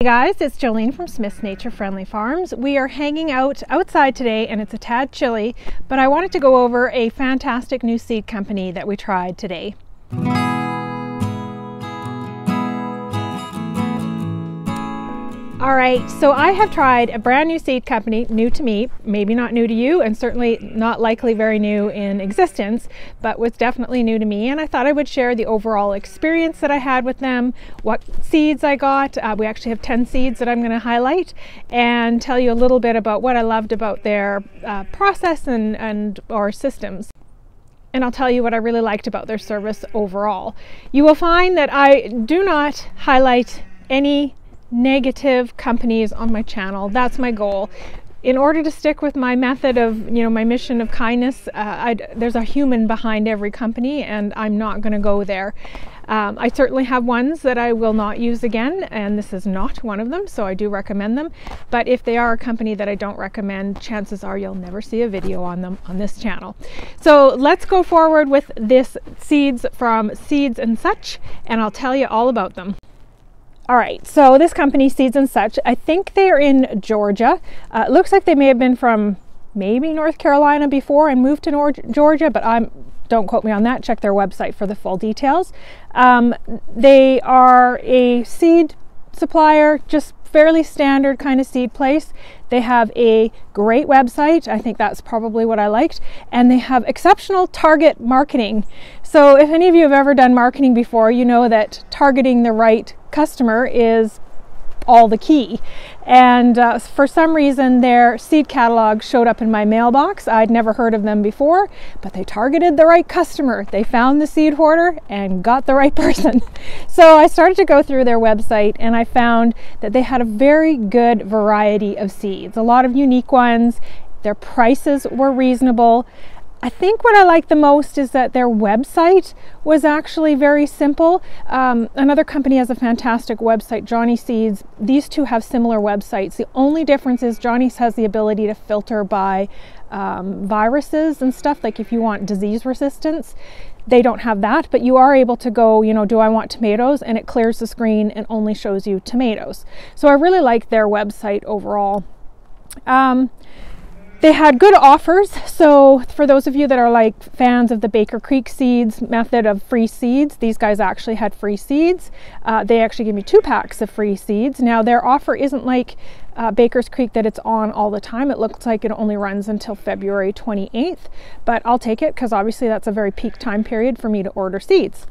Hey guys, it's Jolene from Smith's Nature Friendly Farms. We are hanging out outside today and it's a tad chilly, but I wanted to go over a fantastic new seed company that we tried today. Alright, so I have tried a brand new seed company, new to me, maybe not new to you, and certainly not likely very new in existence, but was definitely new to me, and I thought I would share the overall experience that I had with them, what seeds I got. We actually have 10 seeds that I'm going to highlight, and tell you a little bit about what I loved about their process and or systems. And I'll tell you what I really liked about their service overall. You will find that I do not highlight any negative companies on my channel. That's my goal. In order to stick with my method of, my mission of kindness, there's a human behind every company and I'm not going to go there. I certainly have ones that I will not use again, and this is not one of them, so I do recommend them. But if they are a company that I don't recommend, chances are you'll never see a video on them on this channel. So let's go forward with this seeds from Seeds and Such, and I'll tell you all about them. All right, so this company, Seeds and Such, I think they're in Georgia. It looks like they may have been from maybe North Carolina before and moved to Georgia, but don't quote me on that. Check their website for the full details. They are a seed supplier, just fairly standard kind of seed place. They have a great website. I think that's probably what I liked. And they have exceptional target marketing. So if any of you have ever done marketing before, you know that targeting the right customer is all the key. And for some reason their seed catalog showed up in my mailbox. I'd never heard of them before, but they targeted the right customer. They found the seed hoarder and got the right person. So I started to go through their website and I found that they had a very good variety of seeds, a lot of unique ones. Their prices were reasonable. I think what I like the most is that their website was actually very simple. Another company has a fantastic website, Johnny Seeds. These two have similar websites. The only difference is Johnny's has the ability to filter by viruses and stuff, like if you want disease resistance. They don't have that, but you are able to go, do I want tomatoes? And it clears the screen and only shows you tomatoes. So I really like their website overall. They had good offers, so for those of you that are like fans of the Baker Creek Seeds method of free seeds, these guys actually had free seeds. They actually gave me 2 packs of free seeds. Now their offer isn't like Baker's Creek that it's on all the time. It looks like it only runs until February 28th, but I'll take it because obviously that's a very peak time period for me to order seeds.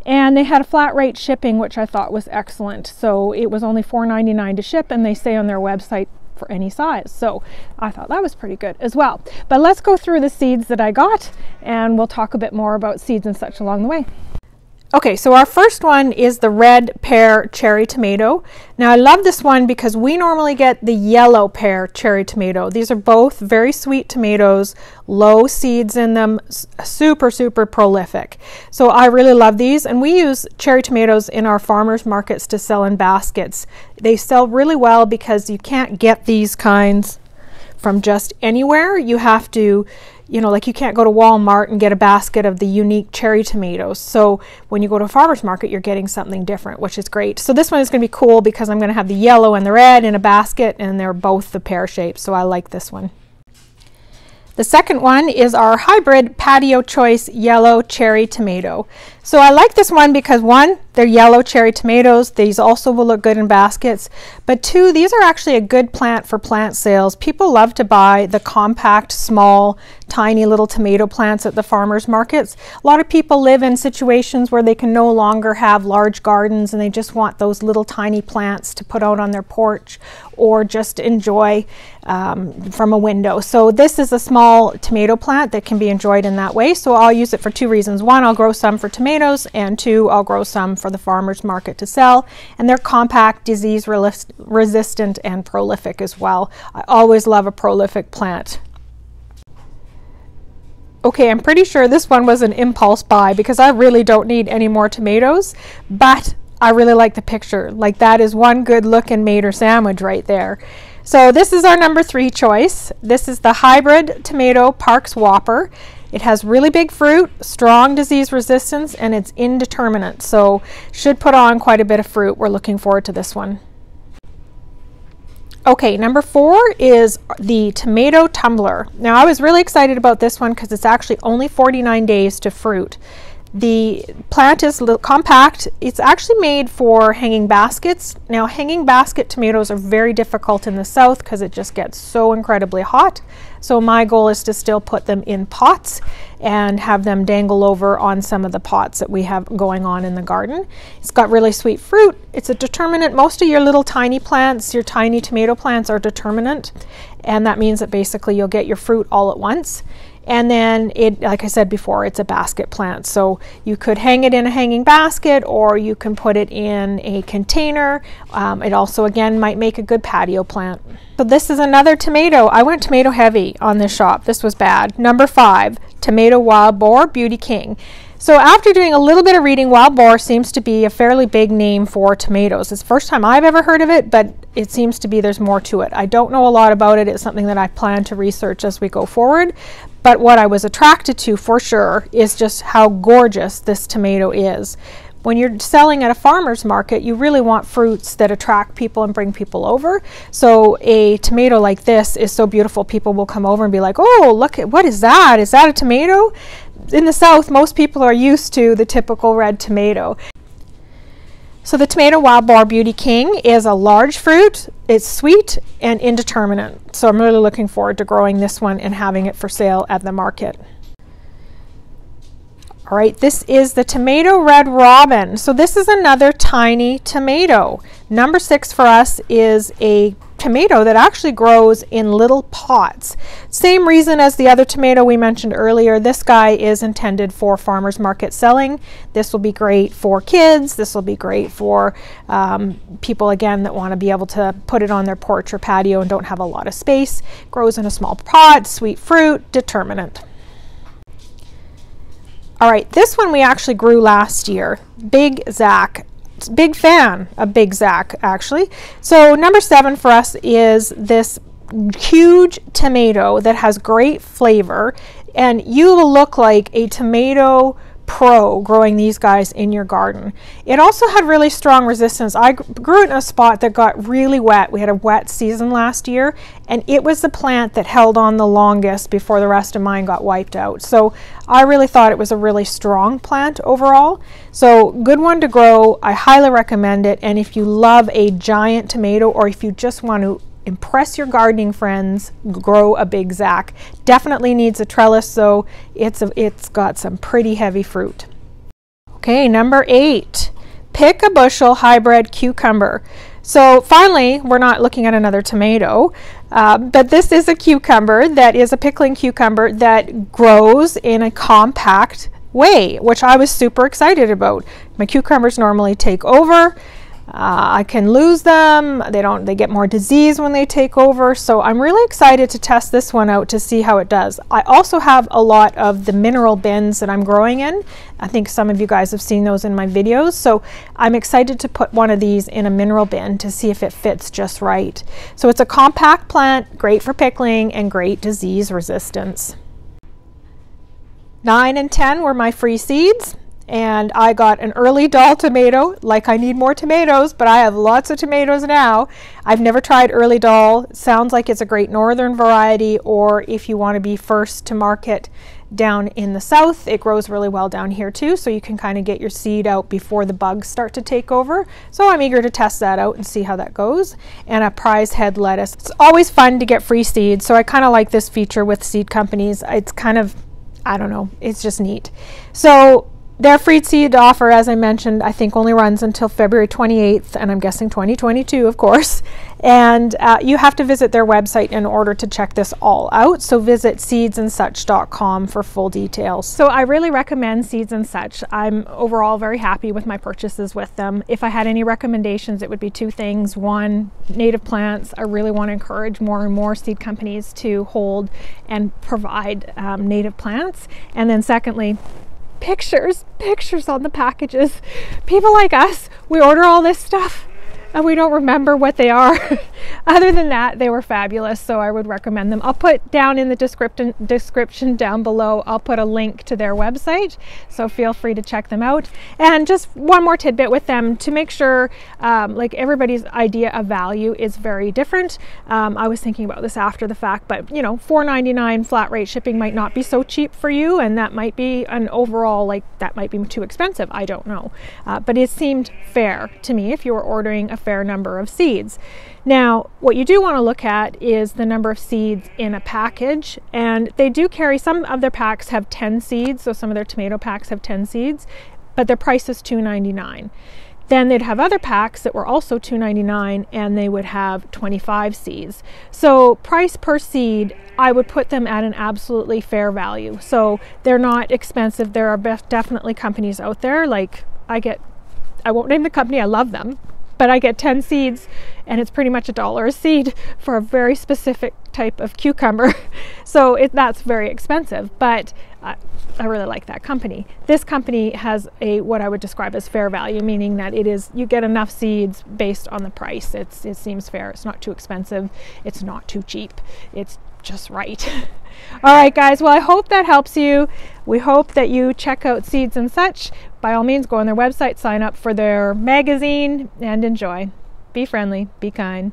And they had a flat rate shipping, which I thought was excellent. So it was only $4.99 to ship, and they say on their website for any size. So I thought that was pretty good as well. But let's go through the seeds that I got and we'll talk a bit more about Seeds and Such along the way. Okay, so our first one is the red pear cherry tomato. Now I love this one because we normally get the yellow pear cherry tomato. These are both very sweet tomatoes, low seeds in them, super prolific. So I really love these, and we use cherry tomatoes in our farmers markets to sell in baskets. They sell really well because you can't get these kinds from just anywhere. You have to, like you can't go to Walmart and get a basket of the unique cherry tomatoes. So when you go to a farmer's market, you're getting something different, which is great. So this one is going to be cool because I'm going to have the yellow and the red in a basket, and they're both the pear shape. So I like this one. The second one is our hybrid Patio Choice yellow cherry tomato. So I like this one because 1, they're yellow cherry tomatoes. These also will look good in baskets. But 2, these are actually a good plant for plant sales. People love to buy the compact, small, tiny little tomato plants at the farmers markets. A lot of people live in situations where they can no longer have large gardens and they just want those little tiny plants to put out on their porch or just enjoy from a window. So this is a small tomato plant that can be enjoyed in that way. So I'll use it for 2 reasons. 1, I'll grow some for tomatoes, and 2, I'll grow some for the farmers market to sell. And they're compact, disease resistant, and prolific as well. I always love a prolific plant. Okay, I'm pretty sure this one was an impulse buy because I really don't need any more tomatoes, but I really like the picture. Like, that is one good looking mater sandwich right there. So this is our number 3 choice. This is the hybrid tomato Parks Whopper. It has really big fruit, strong disease resistance, and it's indeterminate, so should put on quite a bit of fruit. We're looking forward to this one. Okay, number 4 is the tomato tumbler. Now I was really excited about this one because it's actually only 49 days to fruit. The plant is compact. It's actually made for hanging baskets. Now hanging basket tomatoes are very difficult in the south because it just gets so incredibly hot. So my goal is to still put them in pots and have them dangle over on some of the pots that we have going on in the garden. It's got really sweet fruit. It's a determinant. Most of your little tiny plants, your tiny tomato plants, are determinant, and that means that basically you'll get your fruit all at once. And then it, like I said before, it's a basket plant. So you could hang it in a hanging basket, or you can put it in a container. It also, again, might make a good patio plant. So this is another tomato. I went tomato heavy on this shop. This was bad. Number 5, tomato wild boar, Beauty King. So after doing a little bit of reading, wild boar seems to be a fairly big name for tomatoes. It's the first time I've ever heard of it, but it seems to be there's more to it. I don't know a lot about it. It's something that I plan to research as we go forward. But what I was attracted to for sure is just how gorgeous this tomato is. When you're selling at a farmer's market, you really want fruits that attract people and bring people over. So a tomato like this is so beautiful, people will come over and be like, oh, look at, what is that? Is that a tomato? In the south, most people are used to the typical red tomato. So the tomato wild boar Beauty King is a large fruit. It's sweet and indeterminate. So I'm really looking forward to growing this one and having it for sale at the market. All right, this is the tomato red robin. So this is another tiny tomato. Number 6 for us is a tomato that actually grows in little pots. Same reason as the other tomato we mentioned earlier. This guy is intended for farmers market selling. This will be great for kids. This will be great for people, again, that want to be able to put it on their porch or patio and don't have a lot of space. Grows in a small pot, sweet fruit, determinant. All right, this one we actually grew last year. Big Zack. Big fan of Big Zack, actually. So number 7 for us is this huge tomato that has great flavor, and you will look like a tomato pro growing these guys in your garden. It also had really strong resistance. I grew it in a spot that got really wet. We had a wet season last year, and it was the plant that held on the longest before the rest of mine got wiped out. So I really thought it was a really strong plant overall. So good one to grow. I highly recommend it. And if you love a giant tomato, or if you just want to impress your gardening friends, grow a Big Zack. Definitely needs a trellis, so it's got some pretty heavy fruit. Okay, number 8, pick a bushel hybrid cucumber. So finally, we're not looking at another tomato, but this is a cucumber that is a pickling cucumber that grows in a compact way, which I was super excited about. My cucumbers normally take over. I can lose them. They get more disease when they take over. So I'm really excited to test this one out to see how it does. I also have a lot of the mineral bins that I'm growing in. I think some of you guys have seen those in my videos. So I'm excited to put one of these in a mineral bin to see if it fits just right. So it's a compact plant, great for pickling and great disease resistance. 9 and 10 were my free seeds. And I got an early doll tomato. Like, I need more tomatoes, but I have lots of tomatoes now. I've never tried early doll. Sounds like it's a great northern variety, or if you want to be first to market down in the south, it grows really well down here too, so you can kind of get your seed out before the bugs start to take over. So I'm eager to test that out and see how that goes. And a prize head lettuce. It's always fun to get free seeds, so I kind of like this feature with seed companies. It's kind of, I don't know, it's just neat. So their free seed offer, as I mentioned, I think only runs until February 28th, and I'm guessing 2022, of course. And you have to visit their website in order to check this all out. So visit seedsandsuch.com for full details. So I really recommend Seeds and Such. I'm overall very happy with my purchases with them. If I had any recommendations, it would be 2 things. 1, native plants. I really want to encourage more and more seed companies to hold and provide native plants. And then secondly, pictures on the packages. People like us, we order all this stuff and we don't remember what they are. Other than that, they were fabulous, so I would recommend them. I'll put down in the description down below, I'll put a link to their website, so feel free to check them out. And just one more tidbit with them to make sure, like everybody's idea of value is very different. I was thinking about this after the fact, but you know, $4.99 flat rate shipping might not be so cheap for you, and that might be an overall, like that might be too expensive. I don't know, but it seemed fair to me if you were ordering a fair number of seeds. Now, what you do want to look at is the number of seeds in a package, and they do carry, some of their packs have 10 seeds, so some of their tomato packs have 10 seeds, but their price is $2.99. Then they'd have other packs that were also $2.99 and they would have 25 seeds. So price per seed, I would put them at an absolutely fair value. So they're not expensive. There are definitely companies out there, like I won't name the company, I love them, but I get 10 seeds and it's pretty much $1 a seed for a very specific type of cucumber. So that's very expensive, but I really like that company. This company has what I would describe as fair value, meaning that you get enough seeds based on the price. It seems fair. It's not too expensive. It's not too cheap. It's just right. All right, guys. Well, I hope that helps you. We hope that you check out Seeds and Such. By all means, go on their website, sign up for their magazine, and enjoy. Be friendly, be kind.